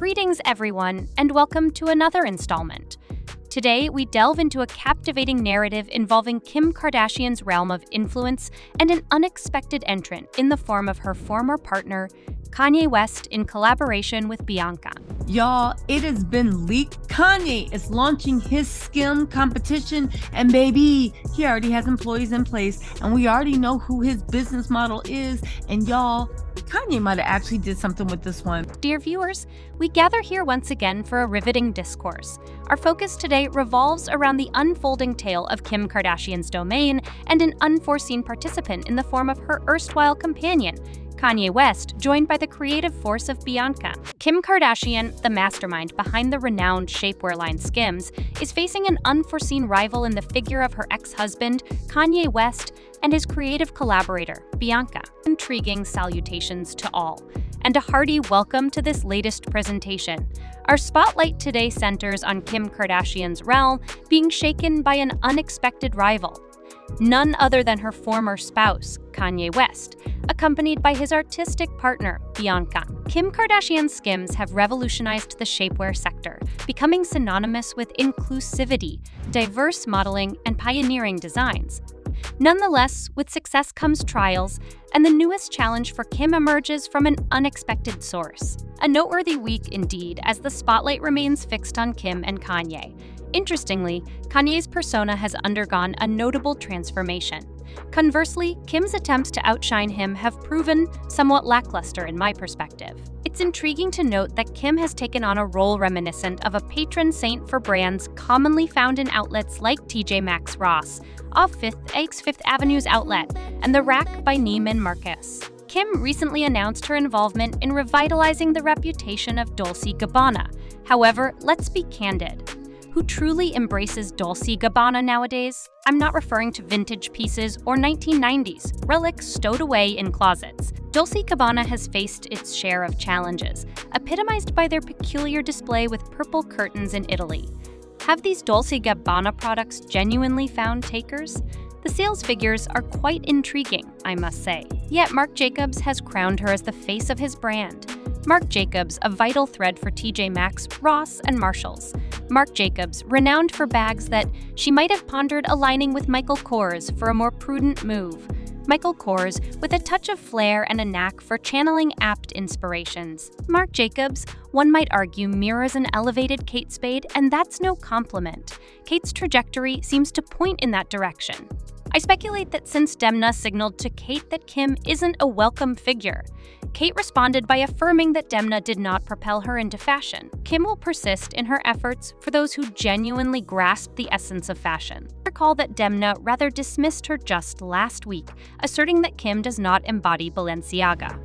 Greetings, everyone, and welcome to another installment. Today, we delve into a captivating narrative involving Kim Kardashian's realm of influence and an unexpected entrant in the form of her former partner, Kanye West, in collaboration with Bianca. Y'all, it has been leaked. Kanye is launching his Skims competition, and baby, he already has employees in place, and we already know who his business model is. And y'all, Kanye might have actually did something with this one. Dear viewers, we gather here once again for a riveting discourse. Our focus today revolves around the unfolding tale of Kim Kardashian's domain and an unforeseen participant in the form of her erstwhile companion, Kanye West, joined by the creative force of Bianca. Kim Kardashian, the mastermind behind the renowned shapewear line Skims, is facing an unforeseen rival in the figure of her ex-husband, Kanye West, and his creative collaborator, Bianca. Intriguing salutations to all, and a hearty welcome to this latest presentation. Our spotlight today centers on Kim Kardashian's realm being shaken by an unexpected rival. None other than her former spouse, Kanye West, accompanied by his artistic partner, Bianca. Kim Kardashian's Skims have revolutionized the shapewear sector, becoming synonymous with inclusivity, diverse modeling, and pioneering designs. Nonetheless, with success comes trials, and the newest challenge for Kim emerges from an unexpected source. A noteworthy week indeed, as the spotlight remains fixed on Kim and Kanye. Interestingly, Kanye's persona has undergone a notable transformation. Conversely, Kim's attempts to outshine him have proven somewhat lackluster in my perspective. It's intriguing to note that Kim has taken on a role reminiscent of a patron saint for brands commonly found in outlets like TJ Maxx Ross, off Fifth Avenue's outlet, and The Rack by Neiman Marcus. Kim recently announced her involvement in revitalizing the reputation of Dolce & Gabbana. However, let's be candid. Who truly embraces Dolce & Gabbana nowadays? I'm not referring to vintage pieces or 1990s relics stowed away in closets. Dolce & Gabbana has faced its share of challenges, epitomized by their peculiar display with purple curtains in Italy. Have these Dolce & Gabbana products genuinely found takers? The sales figures are quite intriguing, I must say. Yet Marc Jacobs has crowned her as the face of his brand. Marc Jacobs, a vital thread for TJ Maxx, Ross, and Marshalls. Marc Jacobs, renowned for bags that she might have pondered aligning with Michael Kors for a more prudent move. Michael Kors, with a touch of flair and a knack for channeling apt inspirations. Marc Jacobs, one might argue, mirrors an elevated Kate Spade, and that's no compliment. Kate's trajectory seems to point in that direction. I speculate that since Demna signaled to Kate that Kim isn't a welcome figure, Kate responded by affirming that Demna did not propel her into fashion. Kim will persist in her efforts for those who genuinely grasp the essence of fashion. Recall that Demna rather dismissed her just last week, asserting that Kim does not embody Balenciaga.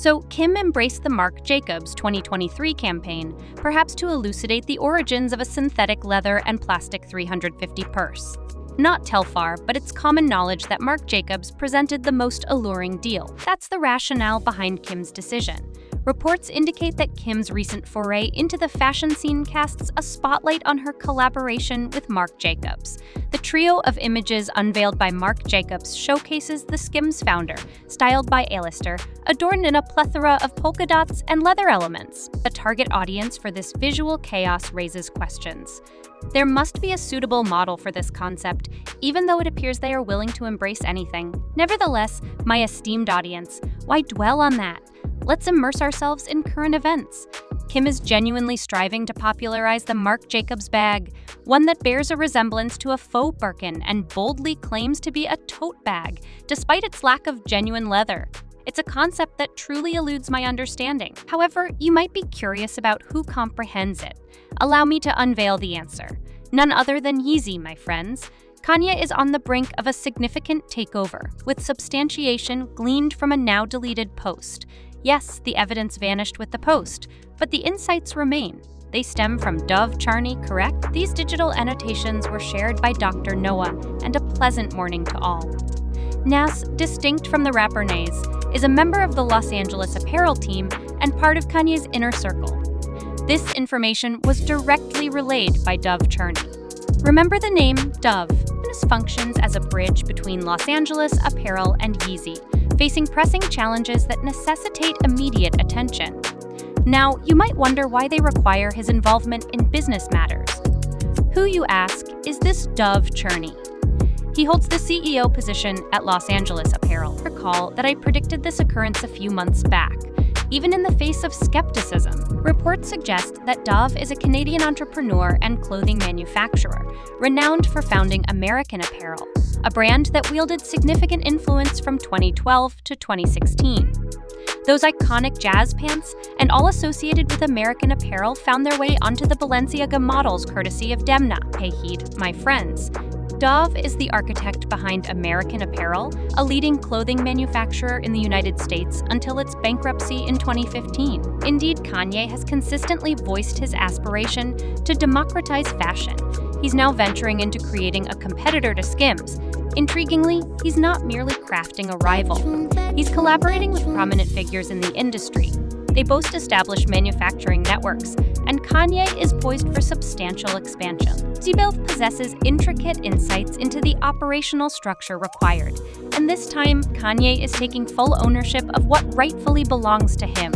So Kim embraced the Marc Jacobs 2023 campaign, perhaps to elucidate the origins of a synthetic leather and plastic 350 purse. Not Telfar, but it's common knowledge that Marc Jacobs presented the most alluring deal. That's the rationale behind Kim's decision. Reports indicate that Kim's recent foray into the fashion scene casts a spotlight on her collaboration with Marc Jacobs. The trio of images unveiled by Marc Jacobs showcases the Skims founder, styled by A-lister, adorned in a plethora of polka dots and leather elements. The target audience for this visual chaos raises questions. There must be a suitable model for this concept, even though it appears they are willing to embrace anything. Nevertheless, my esteemed audience, why dwell on that? Let's immerse ourselves in current events. Kim is genuinely striving to popularize the Marc Jacobs bag, one that bears a resemblance to a faux Birkin and boldly claims to be a tote bag, despite its lack of genuine leather. It's a concept that truly eludes my understanding. However, you might be curious about who comprehends it. Allow me to unveil the answer. None other than Yeezy, my friends. Kanye is on the brink of a significant takeover, with substantiation gleaned from a now-deleted post. Yes, the evidence vanished with the post, but the insights remain. They stem from Dove Charney, correct? These digital annotations were shared by Dr. Noah, and a pleasant morning to all. Nas, distinct from the rapper Nas, is a member of the Los Angeles Apparel team and part of Kanye's inner circle. This information was directly relayed by Dove Charney. Remember the name Dove. This functions as a bridge between Los Angeles Apparel and Yeezy, facing pressing challenges that necessitate immediate attention. Now, you might wonder why they require his involvement in business matters. Who, you ask, is this Dove Cherney? He holds the CEO position at Los Angeles Apparel. Recall that I predicted this occurrence a few months back, even in the face of skepticism. Reports suggest that Dove is a Canadian entrepreneur and clothing manufacturer, renowned for founding American Apparel, a brand that wielded significant influence from 2012 to 2016. Those iconic jazz pants and all associated with American Apparel found their way onto the Balenciaga models courtesy of Demna. Pay heed, my friends. Dove is the architect behind American Apparel, a leading clothing manufacturer in the United States until its bankruptcy in 2015. Indeed, Kanye has consistently voiced his aspiration to democratize fashion. He's now venturing into creating a competitor to Skims. Intriguingly, he's not merely crafting a rival. He's collaborating with prominent figures in the industry. They boast established manufacturing networks, and Kanye is poised for substantial expansion. Both possesses intricate insights into the operational structure required, and this time, Kanye is taking full ownership of what rightfully belongs to him.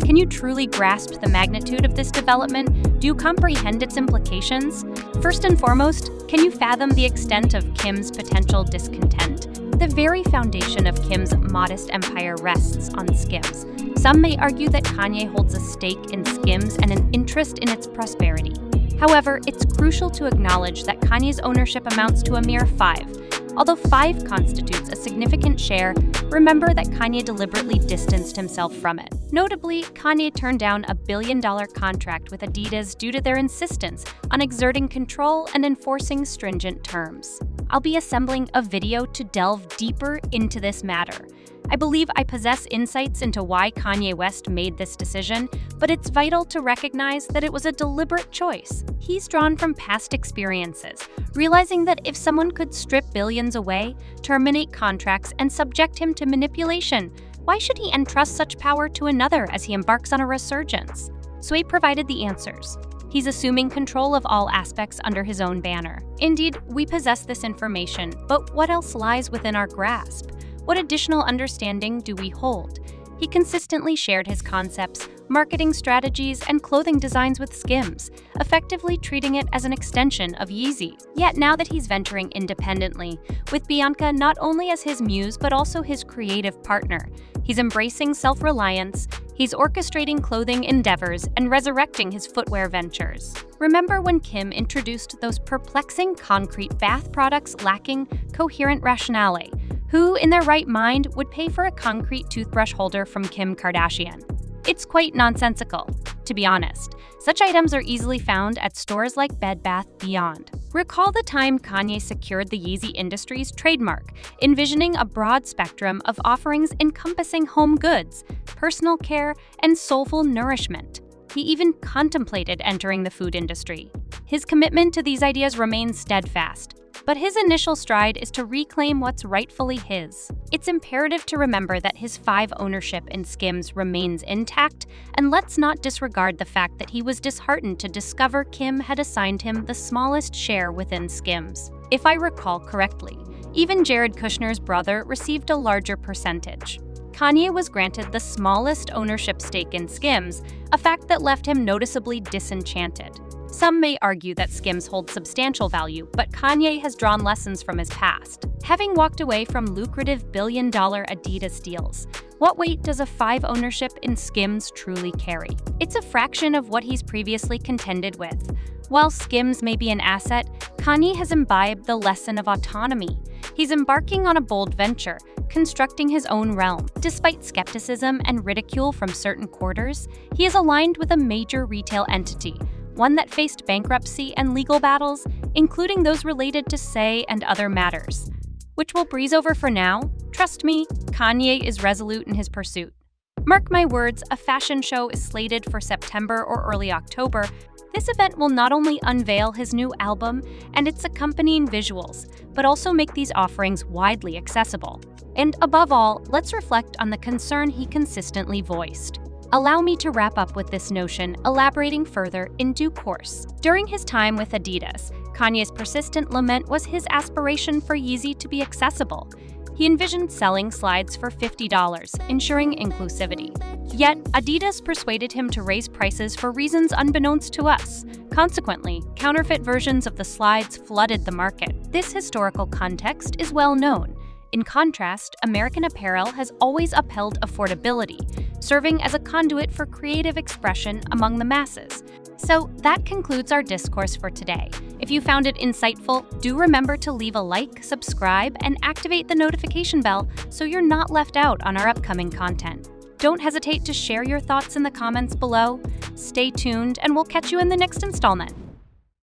Can you truly grasp the magnitude of this development? Do you comprehend its implications? First and foremost, can you fathom the extent of Kim's potential discontent? The very foundation of Kim's modest empire rests on Skims. Some may argue that Kanye holds a stake in Skims and an interest in its prosperity. However, it's crucial to acknowledge that Kanye's ownership amounts to a mere 5. Although 5 constitutes a significant share, remember that Kanye deliberately distanced himself from it. Notably, Kanye turned down a $1 billion contract with Adidas due to their insistence on exerting control and enforcing stringent terms. I'll be assembling a video to delve deeper into this matter. I believe I possess insights into why Kanye West made this decision, but it's vital to recognize that it was a deliberate choice. He's drawn from past experiences, realizing that if someone could strip billions away, terminate contracts, and subject him to manipulation, why should he entrust such power to another as he embarks on a resurgence? Sway provided the answers. He's assuming control of all aspects under his own banner. Indeed, we possess this information, but what else lies within our grasp? What additional understanding do we hold? He consistently shared his concepts, marketing strategies, and clothing designs with Skims, effectively treating it as an extension of Yeezy. Yet now that he's venturing independently, with Bianca not only as his muse but also his creative partner, he's embracing self-reliance, he's orchestrating clothing endeavors, and resurrecting his footwear ventures. Remember when Kim introduced those perplexing concrete bath products lacking coherent rationale? Who, in their right mind, would pay for a concrete toothbrush holder from Kim Kardashian? It's quite nonsensical, to be honest. Such items are easily found at stores like Bed Bath & Beyond. Recall the time Kanye secured the Yeezy Industries trademark, envisioning a broad spectrum of offerings encompassing home goods, personal care, and soulful nourishment. He even contemplated entering the food industry. His commitment to these ideas remains steadfast, but his initial stride is to reclaim what's rightfully his. It's imperative to remember that his 5 ownership in Skims remains intact, and let's not disregard the fact that he was disheartened to discover Kim had assigned him the smallest share within Skims. If I recall correctly, even Jared Kushner's brother received a larger percentage. Kanye was granted the smallest ownership stake in Skims, a fact that left him noticeably disenchanted. Some may argue that Skims holds substantial value, but Kanye has drawn lessons from his past. Having walked away from lucrative billion-dollar Adidas deals, what weight does a 5 ownership in Skims truly carry? It's a fraction of what he's previously contended with. While Skims may be an asset, Kanye has imbibed the lesson of autonomy. He's embarking on a bold venture, constructing his own realm. Despite skepticism and ridicule from certain quarters, he is aligned with a major retail entity, one that faced bankruptcy and legal battles, including those related to Say and other matters. Which we'll breeze over for now. Trust me, Kanye is resolute in his pursuit. Mark my words, a fashion show is slated for September or early October. This event will not only unveil his new album and its accompanying visuals, but also make these offerings widely accessible. And above all, let's reflect on the concern he consistently voiced. Allow me to wrap up with this notion, elaborating further in due course. During his time with Adidas, Kanye's persistent lament was his aspiration for Yeezy to be accessible. He envisioned selling slides for $50, ensuring inclusivity. Yet, Adidas persuaded him to raise prices for reasons unbeknownst to us. Consequently, counterfeit versions of the slides flooded the market. This historical context is well known. In contrast, American Apparel has always upheld affordability, serving as a conduit for creative expression among the masses. So that concludes our discourse for today. If you found it insightful, do remember to leave a like, subscribe, and activate the notification bell so you're not left out on our upcoming content. Don't hesitate to share your thoughts in the comments below. Stay tuned, and we'll catch you in the next installment.